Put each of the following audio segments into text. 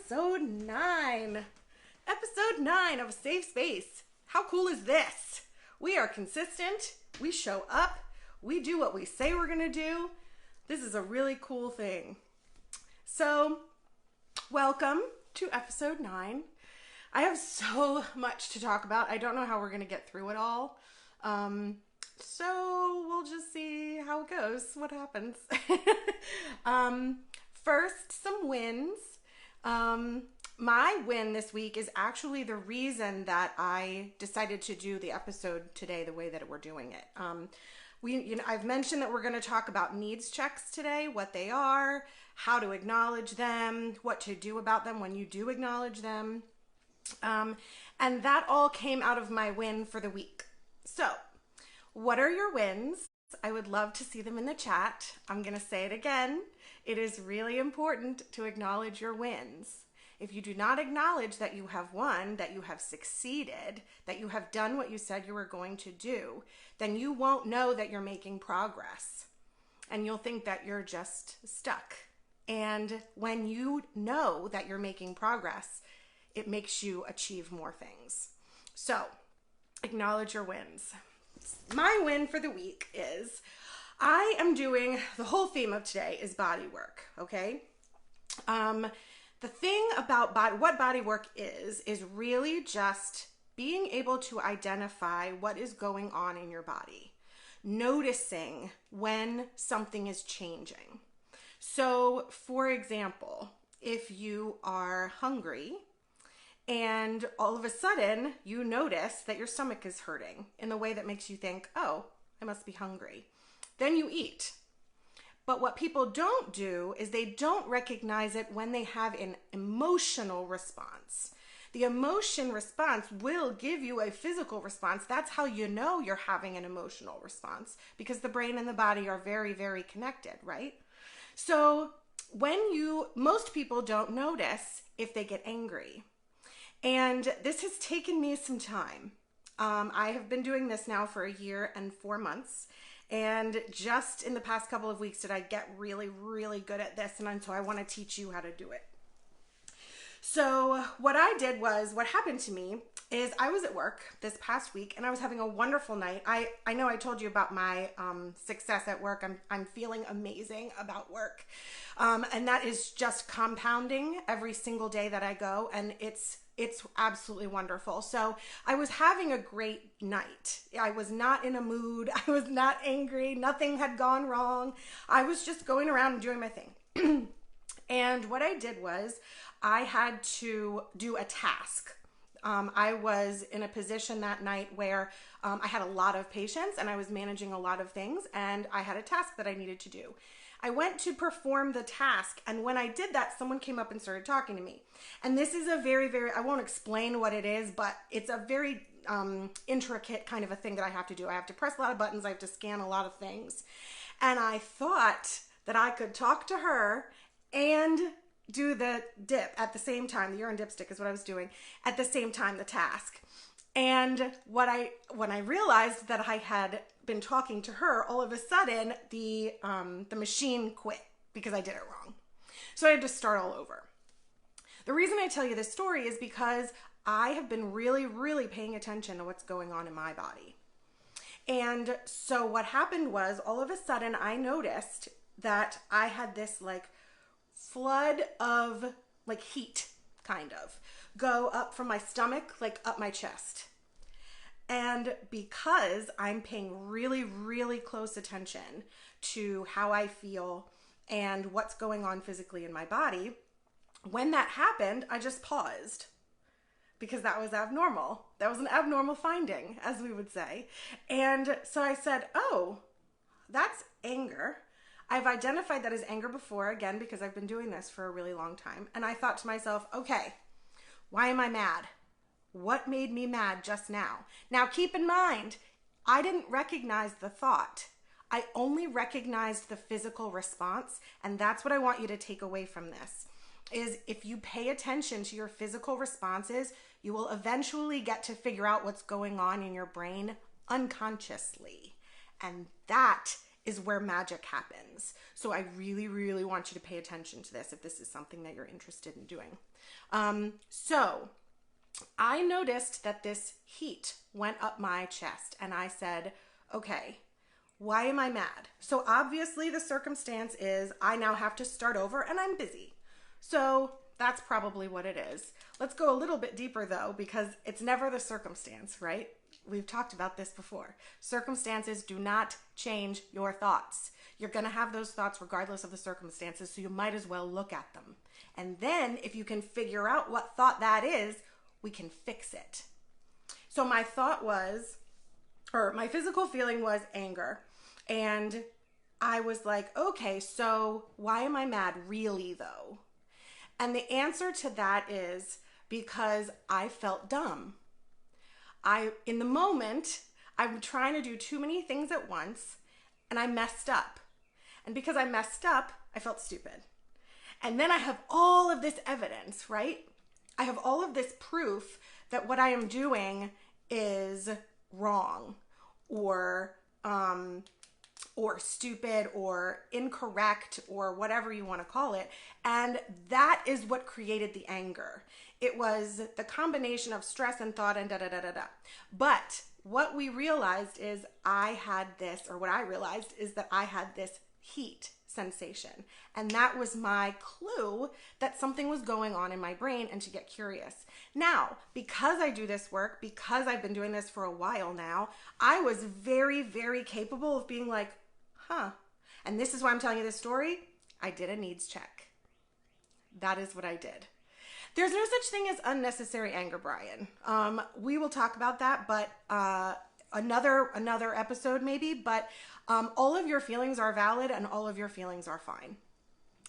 episode 9. Episode 9 of Safe Space. How cool is this? We are consistent. We show up. We do what we say we're going to do. This is a really cool thing. So, welcome to episode 9. I have so much to talk about. I don't know how we're going to get through it all. So we'll just see how it goes, what happens. First, some wins. My win this week is actually the reason that I decided to do the episode today the way that we're doing it. I've mentioned that we're going to talk about needs checks today, what they are, how to acknowledge them, what to do about them when you do acknowledge them. And that all came out of my win for the week. So, what are your wins? I would love to see them in the chat. I'm going to say it again. It is really important to acknowledge your wins. If you do not acknowledge that you have won, that you have succeeded, that you have done what you said you were going to do, then you won't know that you're making progress. And you'll think that you're just stuck. And when you know that you're making progress, it makes you achieve more things. So, acknowledge your wins. My win for the week is I am doing, the whole theme of today is body work, okay? The thing about what body work is really just being able to identify what is going on in your body, noticing when something is changing. So, for example, if you are hungry, and all of a sudden, you notice that your stomach is hurting in the way that makes you think, oh, I must be hungry. Then you eat. But what people don't do is they don't recognize it when they have an emotional response. The emotion response will give you a physical response. That's how you know you're having an emotional response, because the brain and the body are very, very connected, right? So most people don't notice if they get angry. And this has taken me some time. I have been doing this now for 1 year and 4 months. And just in the past couple of weeks did I get really, really good at this. And so I want to teach you how to do it. So what happened to me is I was at work this past week and I was having a wonderful night. I know I told you about my success at work. I'm feeling amazing about work. And that is just compounding every single day that I go. And it's absolutely wonderful. So I was having a great night. I was not in a mood. I was not angry. Nothing had gone wrong. I was just going around and doing my thing. And what I did was I had to do a task. I was in a position that night where I had a lot of patients and I was managing a lot of things and I had a task that I needed to do. I went to perform the task, and when I did that, someone came up and started talking to me. And this is a very, very, I won't explain what it is, but it's a very intricate kind of a thing that I have to do. I have to press a lot of buttons. I have to scan a lot of things. And I thought that I could talk to her and do the dip at the same time. The urine dipstick is what I was doing at the same time, the task. And when I realized that I had been talking to her, all of a sudden the machine quit because I did it wrong. So I had to start all over. The reason I tell you this story is because I have been really, really paying attention to what's going on in my body. And so what happened was all of a sudden I noticed that I had this flood of heat kind of go up from my stomach, up my chest. And because I'm paying really, really close attention to how I feel and what's going on physically in my body, when that happened, I just paused because that was abnormal. That was an abnormal finding, as we would say. And so I said, oh, that's anger. I've identified that as anger before, again, because I've been doing this for a really long time. And I thought to myself, okay, why am I mad? What made me mad just now? Now, keep in mind, I didn't recognize the thought. I only recognized the physical response, and that's what I want you to take away from this, is if you pay attention to your physical responses, you will eventually get to figure out what's going on in your brain unconsciously. And that is where magic happens. So I really, really want you to pay attention to this if this is something that you're interested in doing. So I noticed that this heat went up my chest, and I said, okay, why am I mad? So obviously the circumstance is I now have to start over and I'm busy. So that's probably what it is. Let's go a little bit deeper though, because it's never the circumstance, right? We've talked about this before. Circumstances do not change your thoughts. You're going to have those thoughts regardless of the circumstances, so you might as well look at them. And then if you can figure out what thought that is, we can fix it. So my thought was, or my physical feeling was anger. And I was like, okay, so why am I mad really though? And the answer to that is because I felt dumb. In the moment, I'm trying to do too many things at once and I messed up. And because I messed up, I felt stupid. And then I have all of this evidence, right? I have all of this proof that what I am doing is wrong or stupid or incorrect or whatever you want to call it. And that is what created the anger. It was the combination of stress and thought and da-da-da-da-da. But what we realized is what I realized is that I had this heat sensation. And that was my clue that something was going on in my brain and to get curious. Now, because I do this work, because I've been doing this for a while now, I was very, very capable of being like, and this is why I'm telling you this story. I did a needs check. That is what I did. There's no such thing as unnecessary anger, Brian. We will talk about that, but another episode maybe, but all of your feelings are valid and all of your feelings are fine.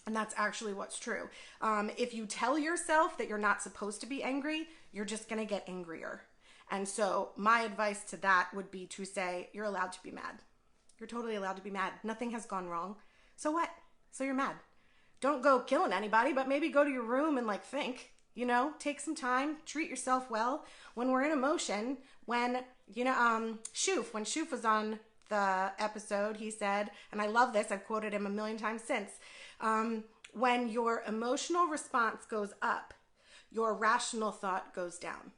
And that's actually what's true. If you tell yourself that you're not supposed to be angry, you're just going to get angrier. And so my advice to that would be to say, you're allowed to be mad. You're totally allowed to be mad. Nothing has gone wrong. So what? So you're mad. Don't go killing anybody, but maybe go to your room and think, take some time, treat yourself well. When we're in emotion, when Shoof was on the episode, he said, and I love this, I've quoted him a million times since, when your emotional response goes up, your rational thought goes down.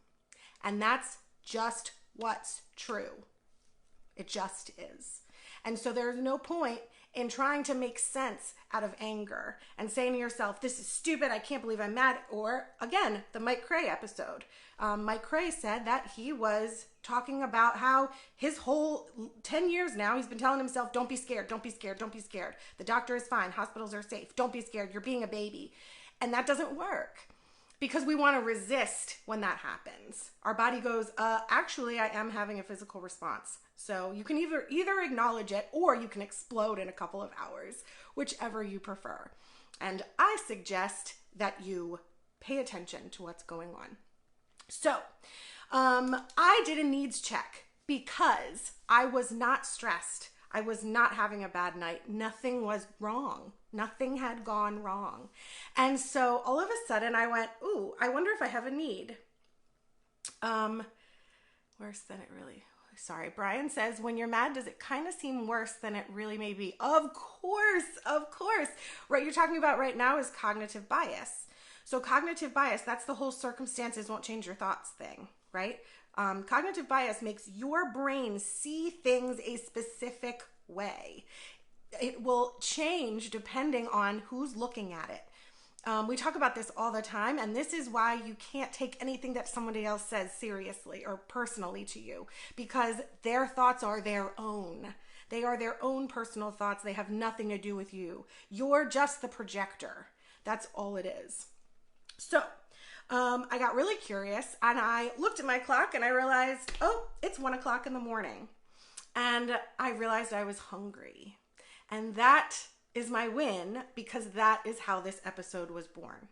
And that's just what's true. It just is. And so there's no point in trying to make sense out of anger and saying to yourself, this is stupid, I can't believe I'm mad. Or again, the Mike Cray episode. Mike Cray said that he was talking about how his whole 10 years now, he's been telling himself, don't be scared, don't be scared, don't be scared. The doctor is fine, hospitals are safe, don't be scared, you're being a baby. And that doesn't work. Because we want to resist when that happens. Our body goes, actually, I am having a physical response. So you can either acknowledge it or you can explode in a couple of hours, whichever you prefer. And I suggest that you pay attention to what's going on. So I did a needs check because I was not stressed. I was not having a bad night. Nothing was wrong. Nothing had gone wrong. And so all of a sudden I went, ooh, I wonder if I have a need. Worse than it really, sorry. Brian says, when you're mad, does it kind of seem worse than it really may be? Of course. What you're talking about right now is cognitive bias. So cognitive bias, that's the whole circumstances won't change your thoughts thing, right? Cognitive bias makes your brain see things a specific way. It will change depending on who's looking at it. We talk about this all the time, and this is why you can't take anything that somebody else says seriously or personally to you, because their thoughts are their own. They are their own personal thoughts. They have nothing to do with you. You're just the projector. That's all it is. So I got really curious and I looked at my clock and I realized, oh, it's 1 o'clock in the morning. And I realized I was hungry. And that is my win because that is how this episode was born.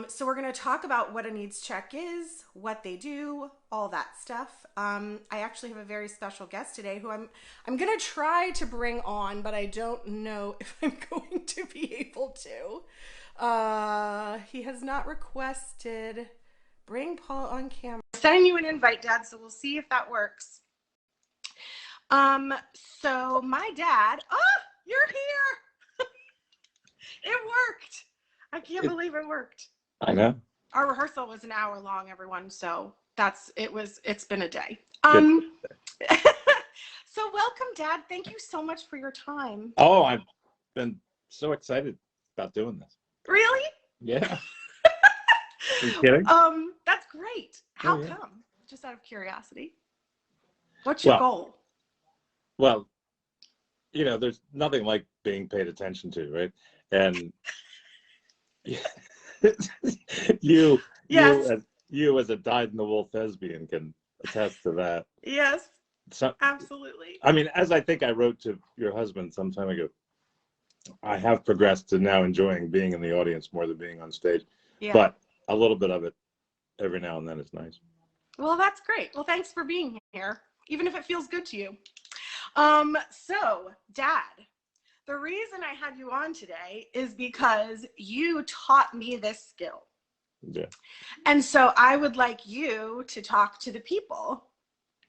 So we're going to talk about what a needs check is, what they do, all that stuff. I actually have a very special guest today who I'm going to try to bring on, but I don't know if I'm going to be able to. He has not requested bring Paul on camera. I'm sending you an invite, Dad, so we'll see if that works. So my dad, oh, you're here. It worked. I can't believe it worked. I know. Our rehearsal was an hour long, everyone. So it's been a day. Good. So welcome, Dad. Thank you so much for your time. Oh, I've been so excited about doing this. Really? Yeah. Are you kidding? That's great. How come? Just out of curiosity. What's your Well, goal? well, there's nothing like being paid attention to, right? And you, Yes. you as a dyed-in-the-wool thespian can attest to that. Yes. So, Absolutely. I mean, as I think I wrote to your husband some time ago, I have progressed to now enjoying being in the audience more than being on stage. Yeah. But a little bit of it every now and then is nice. Well, that's great. Well, thanks for being here, even if it feels good to you. So, Dad, the reason I had you on today is because you taught me this skill. Yeah. And so I would like you to talk to the people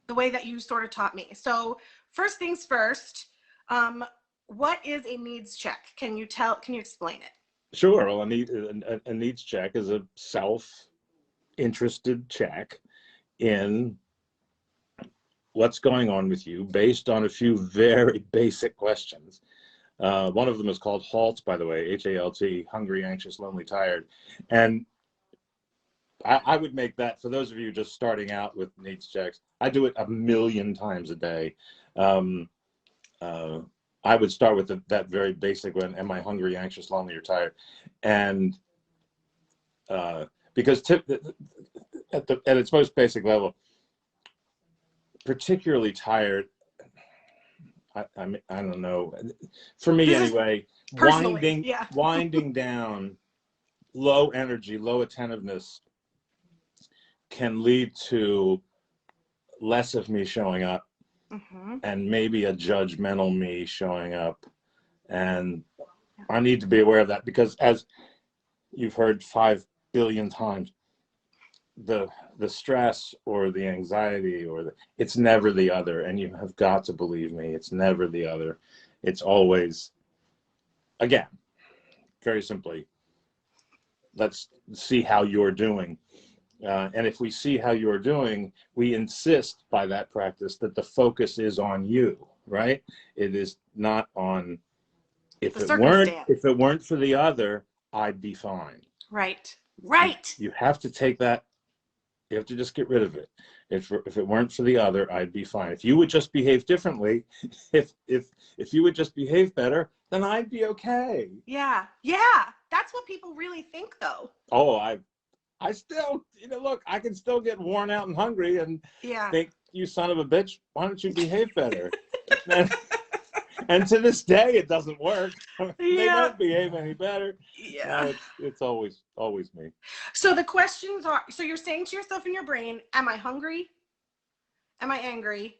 the way that you sort of taught me. So first things first, what is a needs check? Can you explain it? Sure. Well, a needs check is a self-interested check in what's going on with you based on a few very basic questions. One of them is called HALT, by the way, H-A-L-T, hungry, anxious, lonely, tired. And I would make that, for those of you just starting out with needs checks, I do it 1,000,000 times a day. I would start with that very basic one, am I hungry, anxious, lonely, or tired? And because at its most basic level, particularly tired, I mean, I don't know, for me anyway, winding down, low energy, low attentiveness can lead to less of me showing up, and maybe a judgmental me showing up. And I need to be aware of that, because as you've heard 5 billion times, the stress or the anxiety it's never the other. And you have got to believe me, it's never the other. It's always, again, very simply, let's see how you're doing. And if we see how you're doing, we insist by that practice that the focus is on you, right? It is not on, if it weren't for the other, I'd be fine. Right. You have to take that. You have to just get rid of it. If it weren't for the other, I'd be fine. If you would just behave differently, if you would just behave better, then I'd be okay. Yeah. That's what people really think, though. Oh, I still, look, I can still get worn out and hungry and think, you son of a bitch, why don't you behave better? And to this day, it doesn't work. They don't behave any better. Yeah. No, it's always me. So the questions are, so you're saying to yourself in your brain, am I hungry? Am I angry?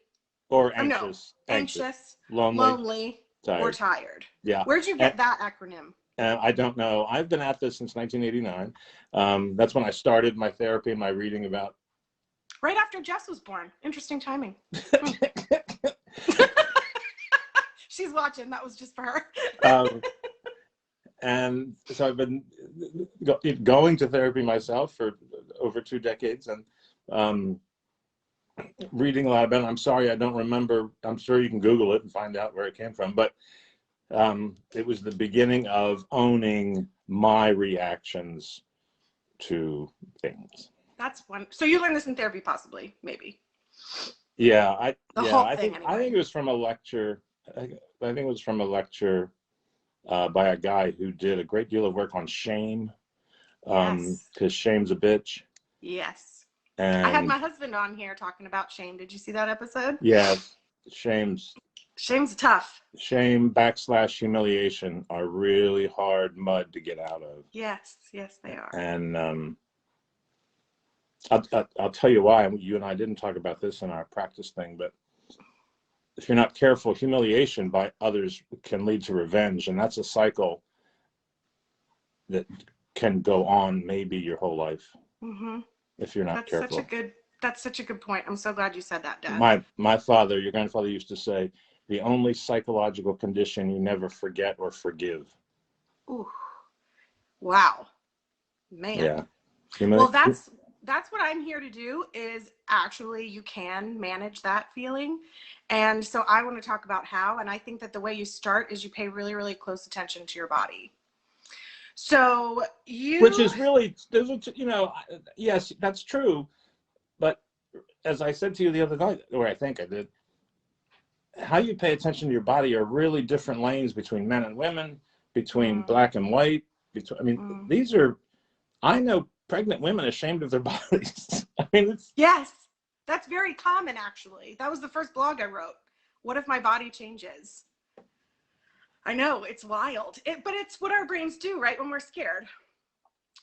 Or anxious. Anxious, lonely, tired. Or tired. Yeah. Where'd you get that acronym? I don't know. I've been at this since 1989. That's when I started my therapy and my reading about. Right after Jess was born. Interesting timing. She's watching. That was just for her. And so I've been going to therapy myself for over 2 decades, and reading a lot about it. I'm sorry, I don't remember. I'm sure you can Google it and find out where it came from. But it was the beginning of owning my reactions to things. That's one. So you learned this in therapy, possibly, maybe. Yeah, I think it was from a lecture. I think it was from a lecture by a guy who did a great deal of work on shame, because shame's a bitch. Yes. And I had my husband on here talking about shame. Did you see that episode? Yes. Shame's tough. Shame / humiliation are really hard mud to get out of. Yes, they are. And I'll tell you why. You and I didn't talk about this in our practice thing, but if you're not careful, humiliation by others can lead to revenge, and that's a cycle that can go on maybe your whole life if you're not careful. That's such a good That's such a good point. I'm so glad you said that, Dad. My father, your grandfather, used to say, the only psychological condition you never forget or forgive. Ooh. Wow. Man. Yeah. Well, that's what I'm here to do, is actually you can manage that feeling. And so I want to talk about how, and I think that the way you start is you pay really, really close attention to your body. So which is really, you know, yes, that's true. But as I said to you the other night, or I think I did, how you pay attention to your body are really different lanes between men and women, between black and white. I mean, these are, I know pregnant women ashamed of their bodies. I mean, yes, that's very common, actually. That was the first blog I wrote. What if my body changes? I know, it's wild. But it's what our brains do, right, when we're scared.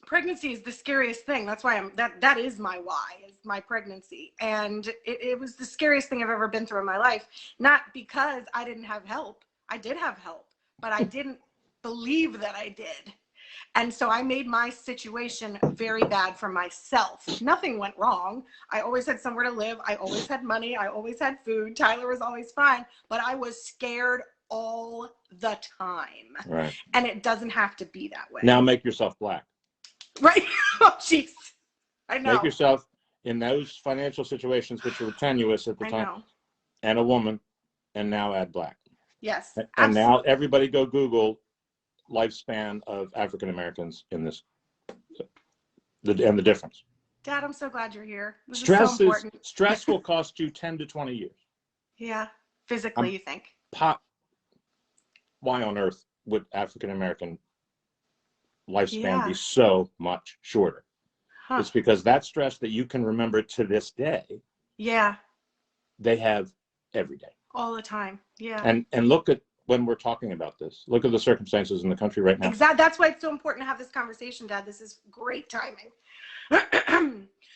Pregnancy is the scariest thing. That's why that is my why, is my pregnancy. And it was the scariest thing I've ever been through in my life. Not because I didn't have help. I did have help, but I didn't believe that I did. And so I made my situation very bad for myself. Nothing went wrong. I always had somewhere to live. I always had money. I always had food. Tyler was always fine, but I was scared all the time. Right. And it doesn't have to be that way. Now make yourself black. Right. Oh, jeez. I know. Make yourself, in those financial situations which were tenuous at the time, and a woman, and now add black. Yes. And absolutely. now everybody go Google lifespan of African Americans in this, and the difference. Dad, I'm so glad you're here. This is so important. Stress will cost you 10 to 20 years. Yeah. Physically, you think? Why on earth would African American lifespan be so much shorter? It's because that stress that you can remember to this day, they have every day, all the time. And look at, when we're talking about this, look at the circumstances in the country right now. Exactly. That's why it's so important to have this conversation, Dad. This is great timing.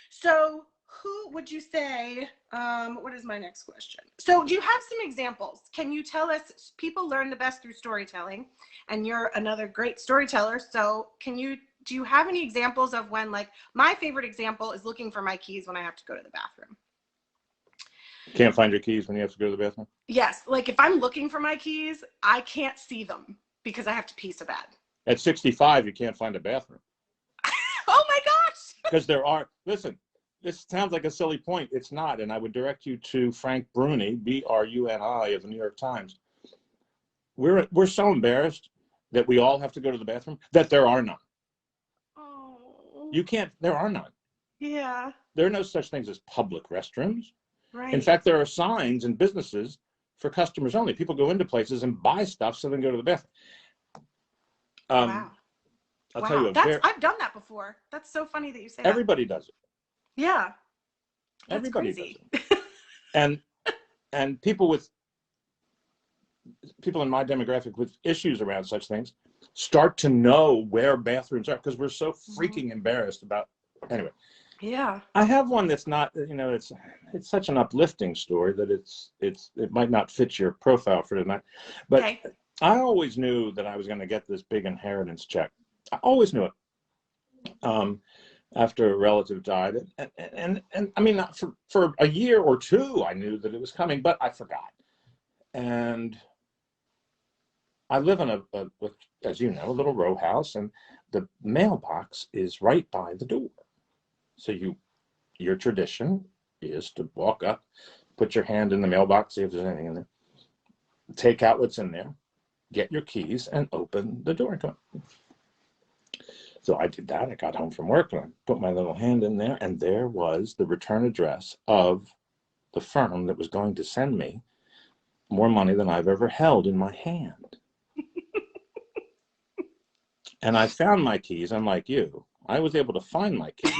So who would you say, what is my next question? So do you have some examples? Can you tell us, people learn the best through storytelling, and you're another great storyteller. So do you have any examples of when, like, my favorite example is looking for my keys when I have to go to the bathroom. Can't find your keys when you have to go to the bathroom? Yes. Like, if I'm looking for my keys, I can't see them because I have to pee so bad. At 65, you can't find a bathroom. Oh my gosh. Because there are, listen, this sounds like a silly point. It's not. And I would direct you to Frank Bruni, B-R-U-N-I, of the New York Times. We're so embarrassed that we all have to go to the bathroom that there are none. Oh. You can't, there are none. Yeah. There are no such things as public restrooms. Right. In fact, there are signs in businesses for customers only. People go into places and buy stuff so they can go to the bathroom. Wow. I'll tell you, I've done that before. That's so funny that you say everybody does it. Yeah. Everybody does it. And people in my demographic with issues around such things start to know where bathrooms are, because we're so freaking embarrassed about, anyway. Yeah. I have one that's not, you know, it's such an uplifting story that it might not fit your profile for tonight. But okay. I always knew that I was going to get this big inheritance check. I always knew it. After a relative died, and I mean, for a year or two, I knew that it was coming, but I forgot. And I live in as you know, a little row house, and the mailbox is right by the door. So your tradition is to walk up, put your hand in the mailbox, see if there's anything in there, take out what's in there, get your keys, and open the door and come up. So I did that. I got home from work and I put my little hand in there, and there was the return address of the firm that was going to send me more money than I've ever held in my hand. And I found my keys, unlike you. I was able to find my keys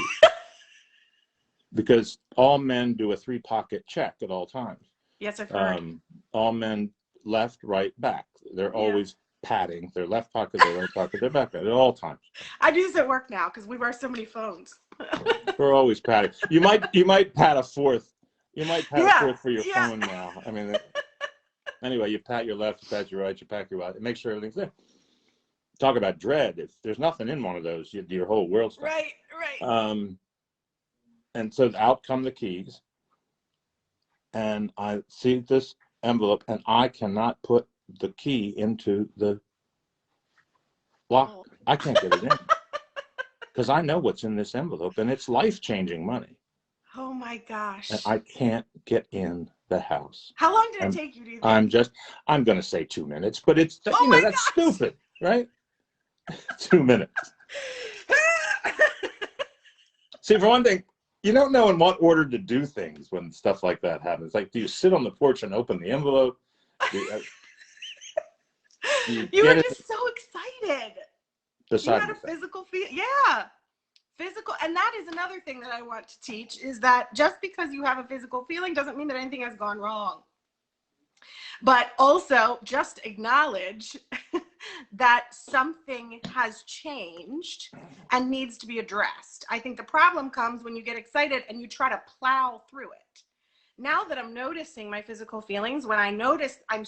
because all men do a 3-pocket check at all times. Yes, I've heard. All men left, right, back. They're always patting their left pocket, their right pocket, their back pocket at all times. I do this at work now because we wear so many phones. We're always patting. You might pat a fourth. You might pat a fourth for your phone now. I mean, anyway, you pat your left, you pat your right, you pat your right. Make sure everything's there. Talk about dread. If there's nothing in one of those, your whole world stops. Right. And so out come the keys, and I see this envelope, and I cannot put the key into the lock. I can't get it in because I know what's in this envelope, and it's life-changing money. Oh my gosh. And I can't get in the house. How long did it take you, do you think? I'm going to say 2 minutes, but it's, that's stupid, right? 2 minutes. See, for one thing, you don't know in what order to do things when stuff like that happens. Like, do you sit on the porch and open the envelope? You were just so excited. You had a physical feel. Yeah. Physical. And that is another thing that I want to teach, is that just because you have a physical feeling doesn't mean that anything has gone wrong. But also just acknowledge that something has changed and needs to be addressed. I think the problem comes when you get excited and you try to plow through it. Now that I'm noticing my physical feelings, when I notice I'm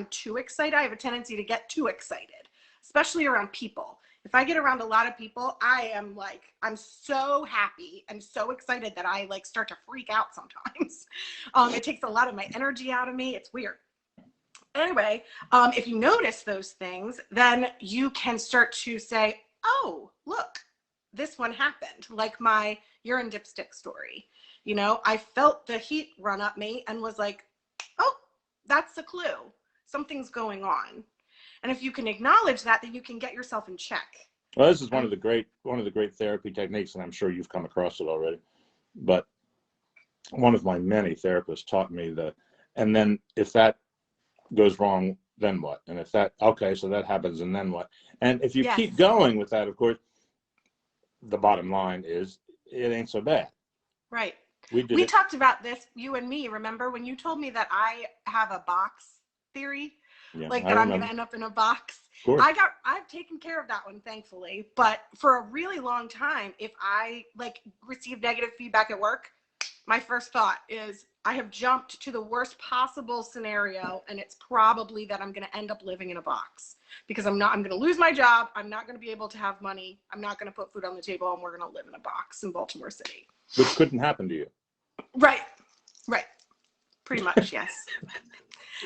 too excited, I have a tendency to get too excited, especially around people. If I get around a lot of people, I'm so happy and so excited that I like start to freak out sometimes. It takes a lot of my energy out of me. It's weird. Anyway, if you notice those things, then you can start to say, oh, look, this one happened. Like my urine dipstick story. I felt the heat run up me and was like, oh, that's a clue. Something's going on. And if you can acknowledge that, then you can get yourself in check. Well, this is one of the great therapy techniques, and I'm sure you've come across it already. But one of my many therapists taught me and then if that goes wrong, then what? And if so that happens, and then what? And if you keep going with that, of course, the bottom line is it ain't so bad. Right. We talked about this, you and me, remember when you told me that I have a box theory? Yeah, like that I'm going to end up in a box. I've taken care of that one, thankfully. But for a really long time, if I receive negative feedback at work, my first thought is I have jumped to the worst possible scenario, and it's probably that I'm going to end up living in a box because I'm going to lose my job. I'm not going to be able to have money. I'm not going to put food on the table, and we're going to live in a box in Baltimore City. Which couldn't happen to you. Right. Pretty much, yes.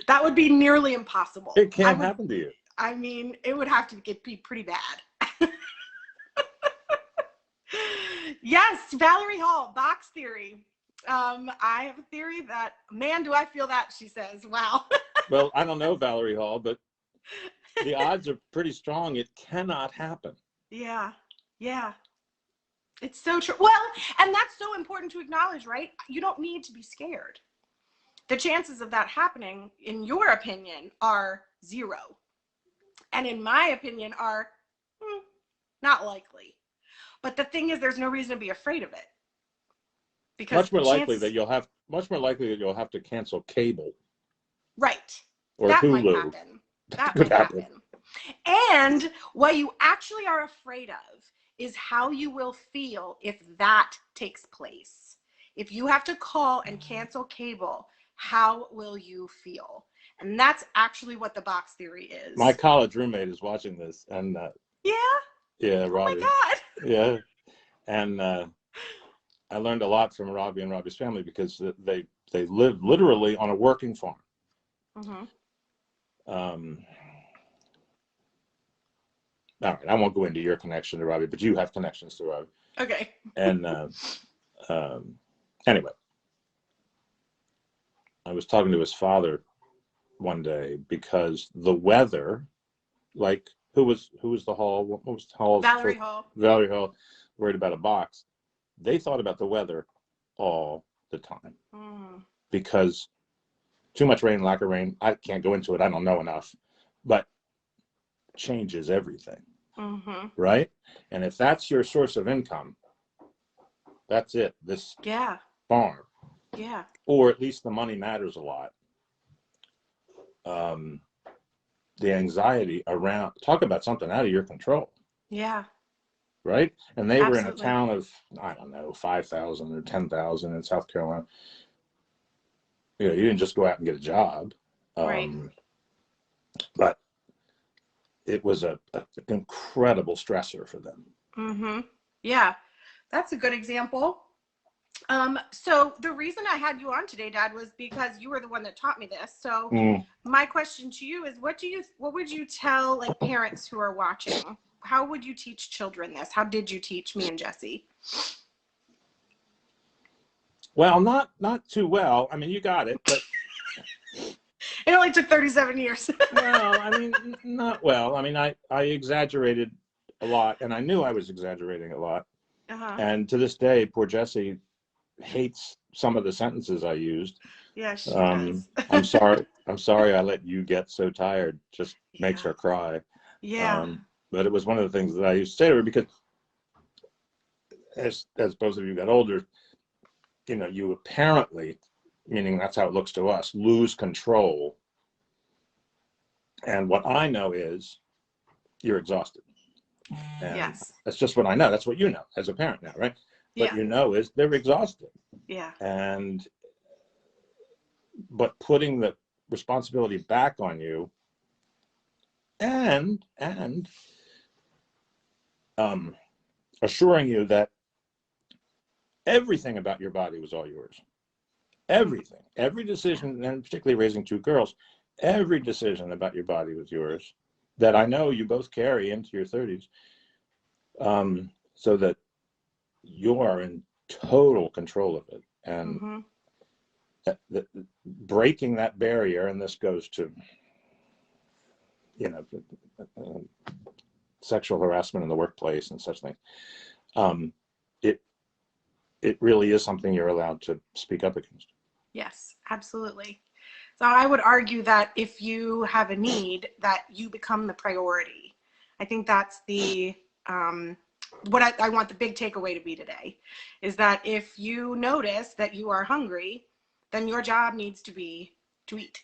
That would be nearly impossible. It can't happen to you. I mean, it would have to be pretty bad. Yes, Valerie Hall, box theory. I have a theory that, man, do I feel that, she says. Wow. Well, I don't know Valerie Hall, but the odds are pretty strong it cannot happen. Yeah. It's so true. Well, and that's so important to acknowledge, right? You don't need to be scared. The chances of that happening, in your opinion, are 0. And in my opinion, are not likely. But the thing is, there's no reason to be afraid of it. Because much more likely that you'll have to cancel cable. Right. Or that Hulu. Might happen. That might happen. And what you actually are afraid of is how you will feel if that takes place. If you have to call and cancel cable, how will you feel? And that's actually what the box theory is. My college roommate is watching this, and yeah, Robbie. Oh my God. Yeah, and I learned a lot from Robbie and Robbie's family because they live literally on a working farm. Mm-hmm. All right, I won't go into your connection to Robbie, but you have connections to Robbie. Okay. And anyway, I was talking to his father one day because the weather, like who was the Hall? What was the Hall? Valerie Hall. Valerie Hall, worried about a box. They thought about the weather all the time because too much rain, lack of rain. I can't go into it. I don't know enough, but changes everything. Mm-hmm. Right? And if that's your source of income, that's it. This farm. Yeah. Or at least the money matters a lot. The anxiety around, talk about something out of your control. Yeah. Right? And they were in a town of, I don't know, 5,000 or 10,000 in South Carolina. You didn't just go out and get a job. Right. But it was an incredible stressor for them. Mm-hmm. Yeah, that's a good example. So the reason I had you on today, Dad, was because you were the one that taught me this. So my question to you is, what would you tell like parents who are watching? How would you teach children this? How did you teach me and Jesse? Well, not too well. I mean, you got it, but it only took 37 years. Well, I mean, not well. I mean, I exaggerated a lot, and I knew I was exaggerating a lot. And to this day, poor Jessie hates some of the sentences I used. Yeah, she does. I'm sorry I let you get so tired. Just makes her cry. Yeah. But it was one of the things that I used to say to her, because as both of you got older, you know, you apparently, meaning that's how it looks to us, lose control. And what I know is you're exhausted. And yes. That's just what I know. That's what you know as a parent now, right? What you know is they're exhausted. Yeah. But putting the responsibility back on you and assuring you that everything about your body was all yours. Everything, every decision, and particularly raising two girls, every decision about your body was yours, that I know you both carry into your 30s, so that you are in total control of it. And breaking that barrier, and this goes to, you know, sexual harassment in the workplace and such things, it really is something you're allowed to speak up against. Yes, absolutely. So I would argue that if you have a need, that you become the priority. I think that's the what I want the big takeaway to be today, is that if you notice that you are hungry, then your job needs to be to eat.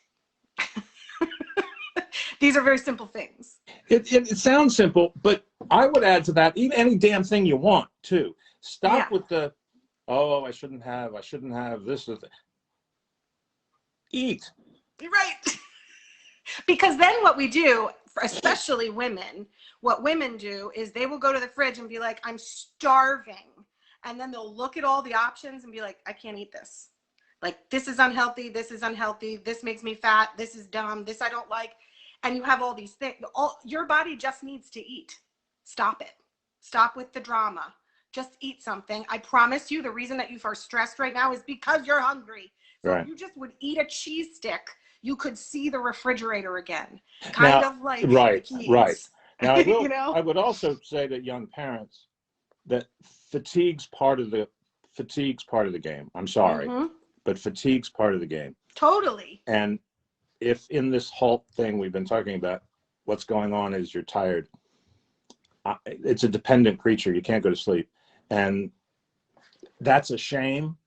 These are very simple things. It sounds simple, but I would add to that, eat any damn thing you want too. Stop with the, oh, I shouldn't have this. Eat. Right. Because then what we do, especially women, what women do is they will go to the fridge and be like, I'm starving. And then they'll look at all the options and be like, I can't eat this. Like, this is unhealthy. This is unhealthy. This makes me fat. This is dumb. This I don't like. And you have all these things. Your body just needs to eat. Stop it. Stop with the drama. Just eat something. I promise you, the reason that you are stressed right now is because you're hungry. So if you just would eat a cheese stick, you could see the refrigerator again. Kind of like right. Now, I would also say to young parents that fatigue's part of the game. I'm sorry, but fatigue's part of the game. Totally. And if in this halt thing we've been talking about, what's going on is you're tired. It's a dependent creature. You can't go to sleep. And that's a shame.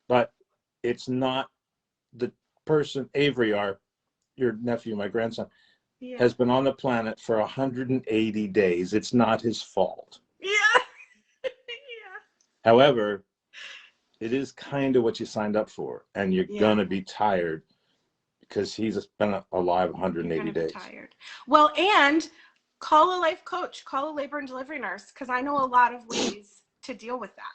But it's not the person. Avery, your nephew, my grandson, has been on the planet for 180 days. It's not his fault. Yeah. However, it is kind of what you signed up for, and you're gonna be tired because he's been alive 180 days. Tired. Well, and call a life coach, call a labor and delivery nurse, because I know a lot of ways to deal with that.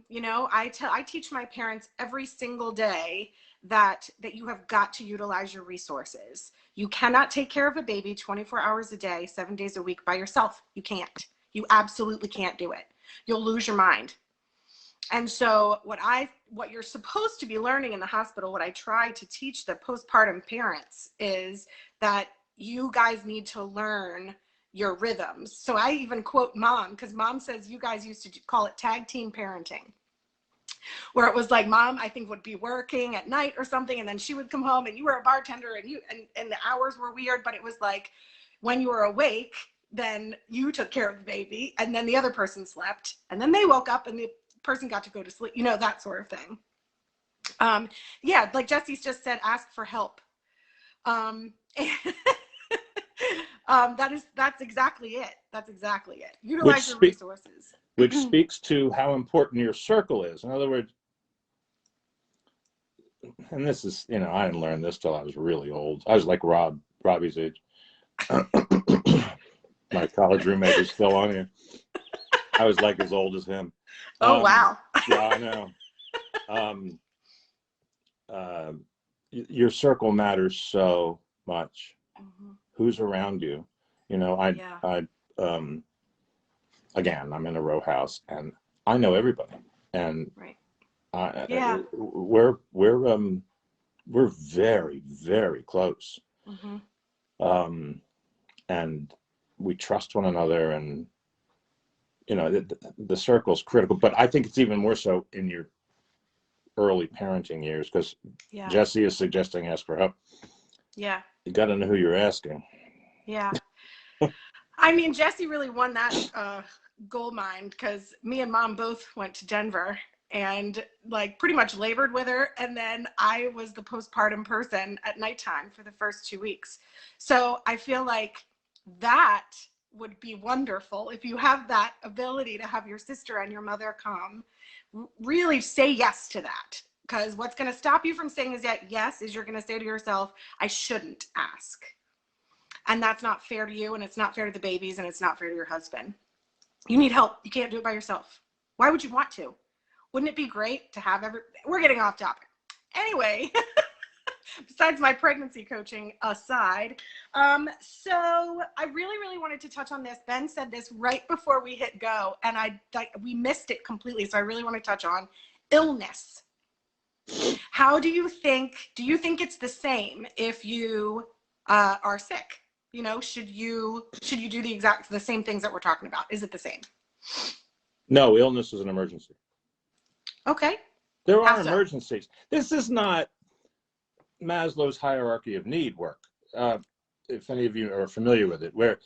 You know, I teach my parents every single day that you have got to utilize your resources. You cannot take care of a baby 24 hours a day, 7 days a week by yourself. You can't. You absolutely can't do it. You'll lose your mind. And so what you're supposed to be learning in the hospital, what I try to teach the postpartum parents, is that you guys need to learn your rhythms. So I even quote Mom, because Mom says you guys used to call it tag team parenting, where it was like Mom, I think, would be working at night or something, and then she would come home and you were a bartender and the hours were weird, but it was like when you were awake, then you took care of the baby, and then the other person slept, and then they woke up and the person got to go to sleep, you know, that sort of thing. Yeah, like Jesse's just said, ask for help. That's exactly it. That's exactly it. Utilize your resources. Which speaks to how important your circle is. In other words, and this is, you know, I didn't learn this till I was really old. I was like Robbie's age. My college roommate is still on here. I was like as old as him. Oh, wow. Yeah, I know. Your circle matters so much. Who's around you? You know, again, I'm in a row house and I know everybody, and we're very, very close. And we trust one another, and you know, the circle's critical, but I think it's even more so in your early parenting years, because Jesse is suggesting ask for help. Yeah. You got to know who you're asking. Yeah. I mean, Jesse really won that gold mine, because me and Mom both went to Denver and like pretty much labored with her. And then I was the postpartum person at nighttime for the first 2 weeks. So I feel like that would be wonderful if you have that ability to have your sister and your mother come. Really say yes to that, because what's going to stop you from saying yes is you're going to say to yourself, I shouldn't ask. And that's not fair to you, and it's not fair to the babies, and it's not fair to your husband. You need help. You can't do it by yourself. Why would you want to? Wouldn't it be great to have we're getting off topic. Anyway, besides my pregnancy coaching aside, so I really, really wanted to touch on this. Ben said this right before we hit go, and we missed it completely. So I really want to touch on illness. How do you think it's the same if you are sick? You know, should you do the same things that we're talking about? Is it the same? No, illness is an emergency. Okay. There are emergencies. This is not Maslow's hierarchy of need work. If any of you are familiar with it, where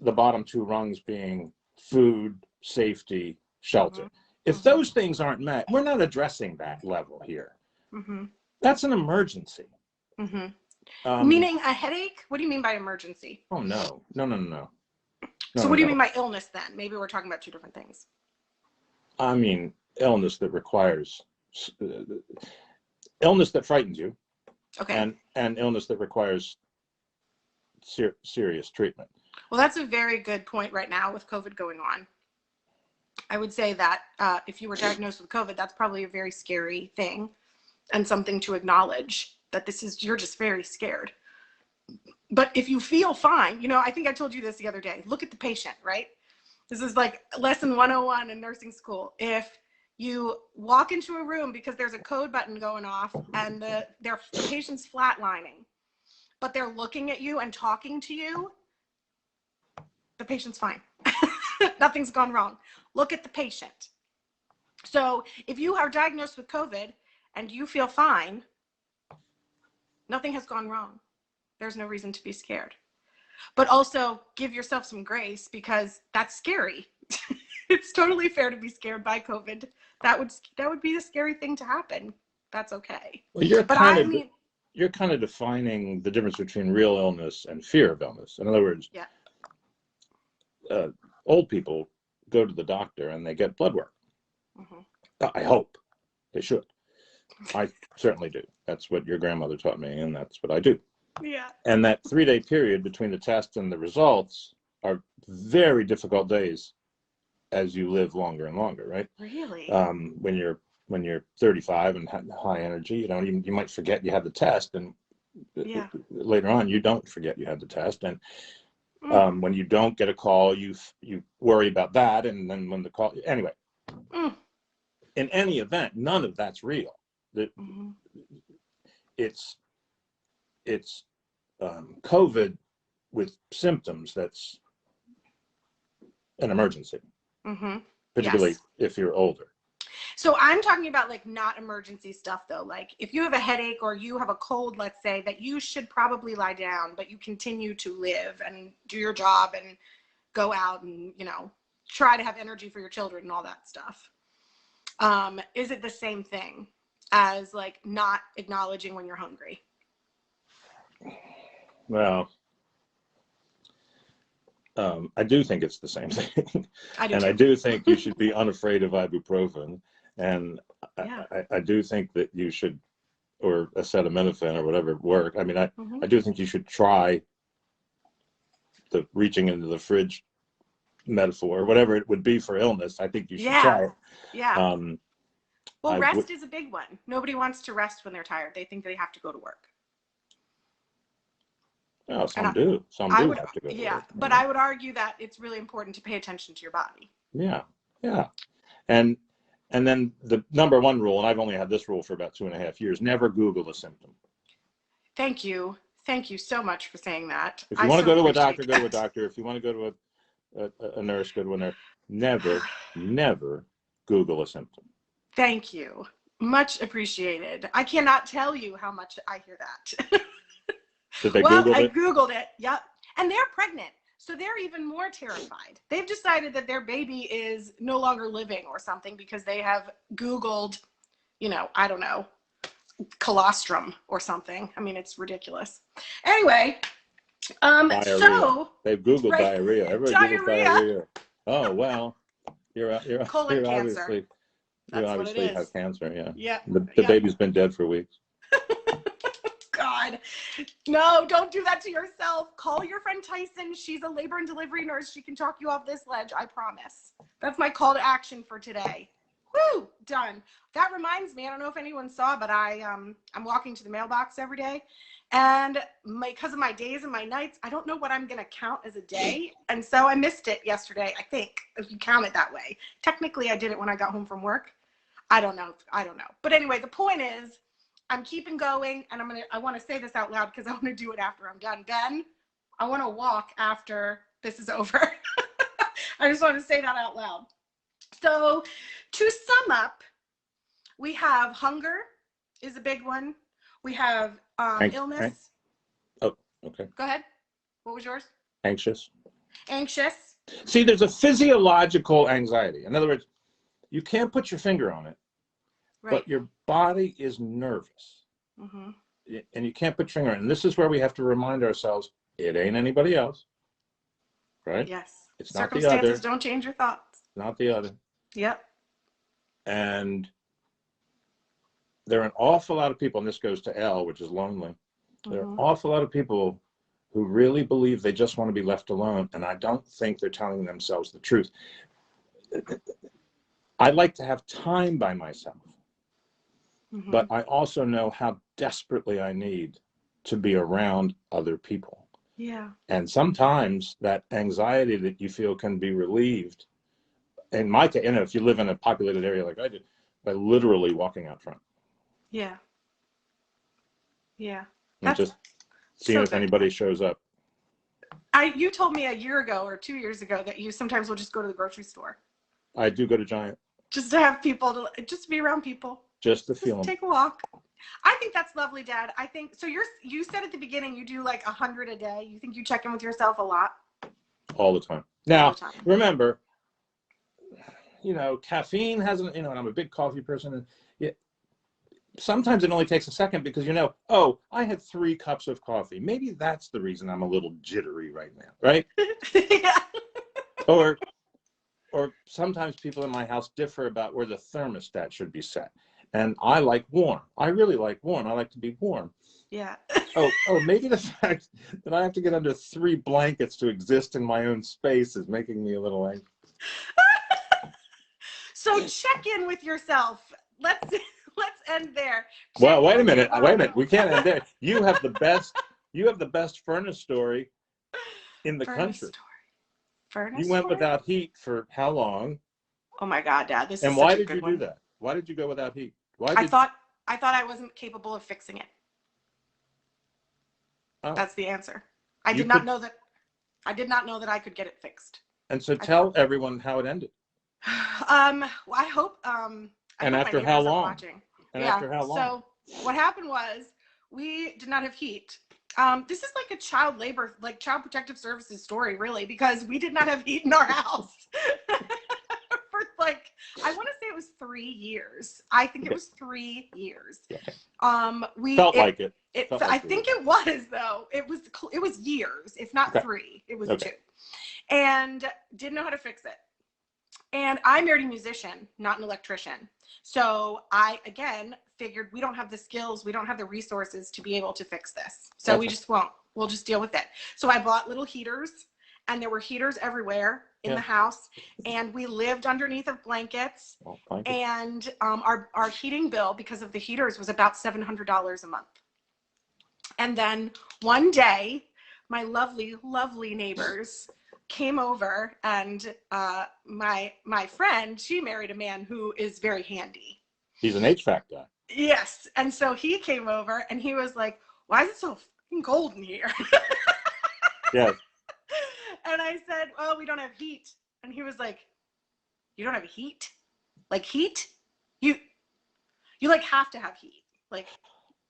the bottom two rungs being food, safety, shelter. If those things aren't met, we're not addressing that level here. That's an emergency. Meaning a headache? What do you mean by emergency? Oh, no. So what do you mean by illness then? Maybe we're talking about two different things. I mean, illness that requires, illness that frightens you. Okay. And illness that requires serious treatment. Well, that's a very good point right now with COVID going on. I would say that if you were diagnosed with COVID, that's probably a very scary thing and something to acknowledge, that you're just very scared. But if you feel fine, you know, I think I told you this the other day, look at the patient, right? This is like lesson 101 in nursing school. If you walk into a room because there's a code button going off and the patient's flatlining, but they're looking at you and talking to you, the patient's fine. Nothing's gone wrong. Look at the patient. So if you are diagnosed with COVID and you feel fine, nothing has gone wrong. There's no reason to be scared. But also give yourself some grace, because that's scary. It's totally fair to be scared by COVID. That would be a scary thing to happen. That's okay. Well, you're kind of defining the difference between real illness and fear of illness. In other words, old people go to the doctor and they get blood work. I hope they should. I certainly do. That's what your grandmother taught me, and that's what I do. Yeah. And that 3-day period between the test and the results are very difficult days as you live longer and longer, right? Really? When you're 35 and high energy, you know, you might forget you had the test, and later on you don't forget you had the test, and when you don't get a call, you worry about that, and then when the call, anyway. In any event, none of that's real. It's COVID with symptoms that's an emergency, particularly if you're older. So I'm talking about like not emergency stuff though. Like if you have a headache or you have a cold, let's say, that you should probably lie down, but you continue to live and do your job and go out and, you know, try to have energy for your children and all that stuff. Is it the same thing as like not acknowledging when you're hungry? Well, I do think it's the same thing. I do think you should be unafraid of ibuprofen. And I do think that you should, or acetaminophen or whatever work. I mean, I do think you should try the reaching into the fridge metaphor, whatever it would be for illness, I think you should try it. Yeah. Well, rest is a big one. Nobody wants to rest when they're tired. They think they have to go to work. Well, some do. Some do have to go to work. But I would argue that it's really important to pay attention to your body. Yeah. And then the number one rule, and I've only had this rule for about 2.5 years, never Google a symptom. Thank you. Thank you so much for saying that. If you want to go to a doctor, go to a doctor. If you want to go to a nurse, go to a nurse. Never Google a symptom. Thank you. Much appreciated. I cannot tell you how much I hear that. I Googled it. Yep. And they're pregnant. So they're even more terrified. They've decided that their baby is no longer living or something because they have Googled, I don't know, colostrum or something. I mean, it's ridiculous. Anyway, diarrhea. So they've Googled diarrhea. Everybody Googles diarrhea. Oh, well, you're obviously have cancer. Yeah. Yeah. The baby's been dead for weeks. God, no, don't do that to yourself. Call your friend Tyson. She's a labor and delivery nurse. She can talk you off this ledge. I promise. That's my call to action for today. Woo, done. That reminds me, I don't know if anyone saw, but I'm walking to the mailbox every day, and because of my days and my nights, I don't know what I'm going to count as a day. And so I missed it yesterday, I think, if you count it that way. Technically, I did it when I got home from work. I don't know. But anyway, the point is, I'm keeping going, and I want to say this out loud because I want to do it after I'm done. Ben, I want to walk after this is over. I just want to say that out loud. So to sum up, we have hunger is a big one. We have illness. Oh, okay. Go ahead. What was yours? Anxious. See, there's a physiological anxiety. In other words, you can't put your finger on it. Right. But your body is nervous, and you can't put your finger on it. And this is where we have to remind ourselves, it ain't anybody else, right? Yes. It's not the other. Circumstances don't change your thoughts. Not the other. Yep. And there are an awful lot of people, and this goes to L, which is lonely. There are an awful lot of people who really believe they just want to be left alone, and I don't think they're telling themselves the truth. I like to have time by myself. But I also know how desperately I need to be around other people. Yeah. And sometimes that anxiety that you feel can be relieved. In my case, if you live in a populated area like I do, by literally walking out front. Yeah. And just seeing if anybody shows up. You told me a year ago or 2 years ago that you sometimes will just go to the grocery store. I do go to Giant. Just to have people, just be around people. Just to feel them. Take a walk. I think that's lovely, Dad. I think so. You said at the beginning you do like 100 a day. You think you check in with yourself a lot? All the time. Now, remember, caffeine hasn't. And I'm a big coffee person. And sometimes it only takes a second because I had 3 cups of coffee. Maybe that's the reason I'm a little jittery right now, right? Yeah. Or sometimes people in my house differ about where the thermostat should be set. And I like warm. I really like warm. I like to be warm. Yeah. Maybe the fact that I have to get under 3 blankets to exist in my own space is making me a little angry. So check in with yourself. Let's end there. Well, wait a minute. We can't end there. You have the best furnace story in the country. You went without heat for how long? Oh my God, Dad! This is and why did you do that? Why did you go without heat? I thought I wasn't capable of fixing it. Oh. That's the answer. I did not know that I could get it fixed. And so tell everyone how it ended. I hope. And after how long? After how long? So what happened was we did not have heat. This is like a child protective services story, really, because we did not have heat in our house for I want to say it was 3 years. I think it was 3 years. I think it was, though. It was years, if not 3. It was 2, and didn't know how to fix it. And I married a musician, not an electrician. So I, again, figured we don't have the skills, we don't have the resources to be able to fix this. So we just won't. We'll just deal with it. So I bought little heaters, and there were heaters everywhere in the house, and we lived underneath of blankets. And our heating bill, because of the heaters, was about $700 a month. And then one day, my lovely, lovely neighbors came over, and my friend, she married a man who is very handy. He's an HVAC guy. Yes. And so he came over, and he was like, why is it so fucking cold in here? Yes. And I said, well, we don't have heat. And he was like, you don't have heat? Like heat? You like have to have heat. Like,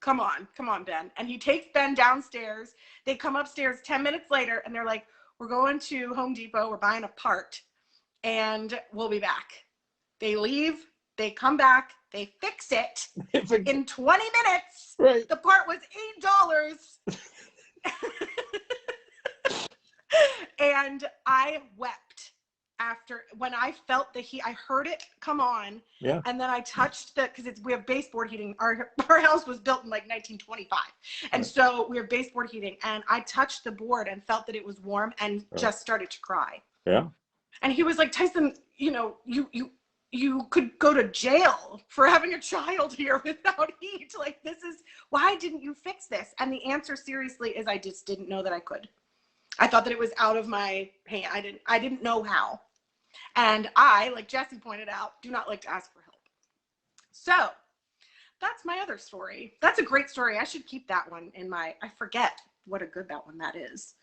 come on, Ben. And he takes Ben downstairs. They come upstairs 10 minutes later, and they're like, we're going to Home Depot. We're buying a part, and we'll be back. They leave. They come back. They fix it in 20 minutes. Right. The part was $8. And I wept when I felt the heat. I heard it come on. Yeah. And then I touched because we have baseboard heating. Our house was built in like 1925. And so we have baseboard heating. And I touched the board and felt that it was warm and just started to cry. Yeah. And he was like, Tyson, you could go to jail for having a child here without heat. Like, why didn't you fix this? And the answer, seriously, is I just didn't know that I could. I thought that it was out of my hand. I didn't know how. And I, like Jesse pointed out, do not like to ask for help. So that's my other story. That's a great story. I should keep that one I forget what a good that one that is.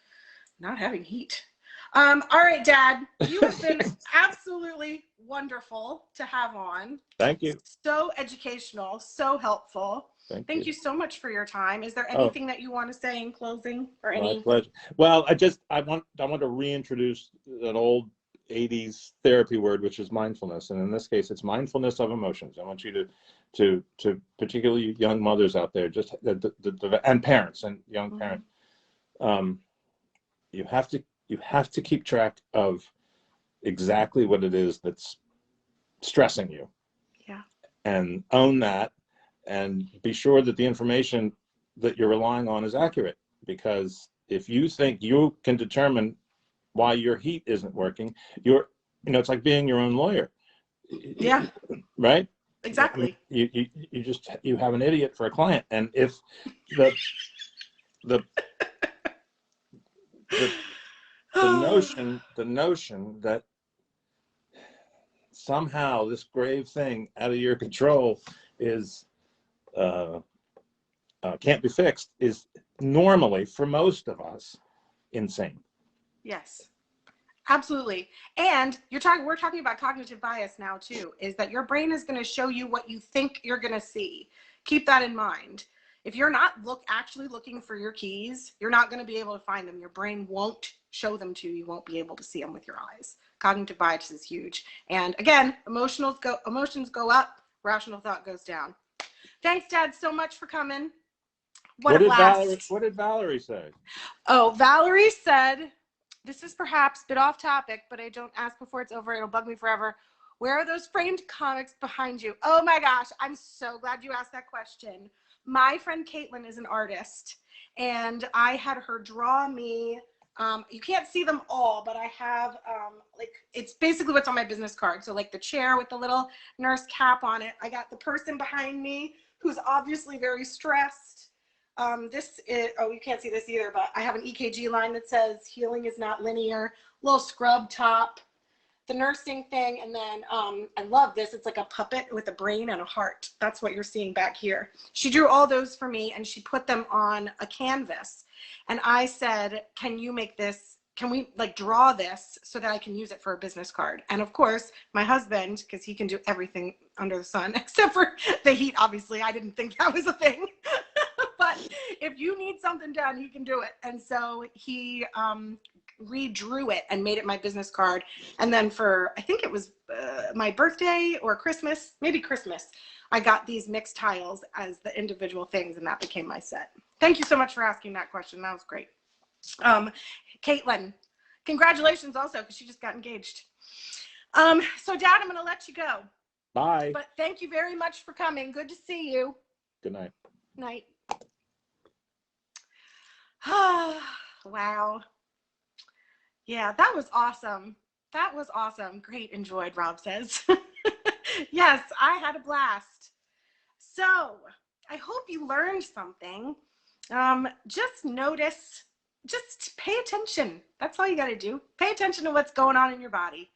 Not having heat. All right, Dad, you have been absolutely wonderful to have on. Thank you. So educational, so helpful. Thank you so much for your time. Is there anything that you want to say in closing, or any? My pleasure. Well, I want to reintroduce an old 80s therapy word, which is mindfulness, and in this case, it's mindfulness of emotions. I want you to particularly young mothers out there, just and parents and young parents. You have to keep track of exactly what it is that's stressing you. Yeah. And own that. And be sure that the information that you're relying on is accurate, because if you think you can determine why your heat isn't working, it's like being your own lawyer. Yeah. Right? Exactly. I mean, you have an idiot for a client. And if the notion that somehow this grave thing out of your control is can't be fixed is normally, for most of us, insane. Yes, absolutely. And we're talking about cognitive bias now too, is that your brain is going to show you what you think you're going to see. Keep that in mind. If you're not actually looking for your keys, you're not going to be able to find them. Your brain won't show them to you. You won't be able to see them with your eyes. Cognitive bias is huge. And again, emotions go up, rational thought goes down. Thanks, Dad, so much for coming. What did Valerie say? Oh, Valerie said, this is perhaps a bit off topic, but I don't ask before it's over. It'll bug me forever. Where are those framed comics behind you? Oh my gosh, I'm so glad you asked that question. My friend Caitlin is an artist, and I had her draw me. You can't see them all, but I have it's basically what's on my business card. So like the chair with the little nurse cap on it. I got the person behind me who's obviously very stressed. You can't see this either, but I have an EKG line that says healing is not linear, little scrub top, the nursing thing, and then I love this. It's like a puppet with a brain and a heart. That's what you're seeing back here. She drew all those for me, and she put them on a canvas. And I said, can you make this? Can we draw this so that I can use it for a business card? And of course, my husband, because he can do everything under the sun except for the heat, obviously. I didn't think that was a thing. But if you need something done, he can do it. And so he redrew it and made it my business card. And then I think it was my birthday or Christmas, maybe Christmas, I got these mixed tiles as the individual things, and that became my set. Thank you so much for asking that question. That was great. Caitlin, congratulations also, because she just got engaged. So Dad, I'm going to let you go. Bye. But thank you very much for coming. Good to see you. Good night. Night. Wow. Yeah, that was awesome. That was awesome. Great. Enjoyed, Rob says. Yes, I had a blast. So I hope you learned something. Just notice, just pay attention. That's all you got to do. Pay attention to what's going on in your body.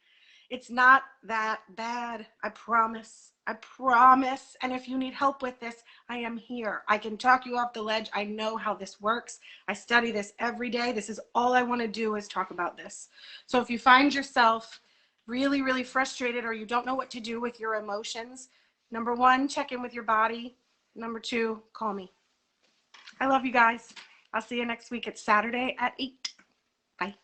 It's not that bad. I promise. I promise. And if you need help with this, I am here. I can talk you off the ledge. I know how this works. I study this every day. This is all I want to do is talk about this. So if you find yourself really, really frustrated or you don't know what to do with your emotions, number one, check in with your body. Number two, call me. I love you guys. I'll see you next week. It's Saturday at 8. Bye.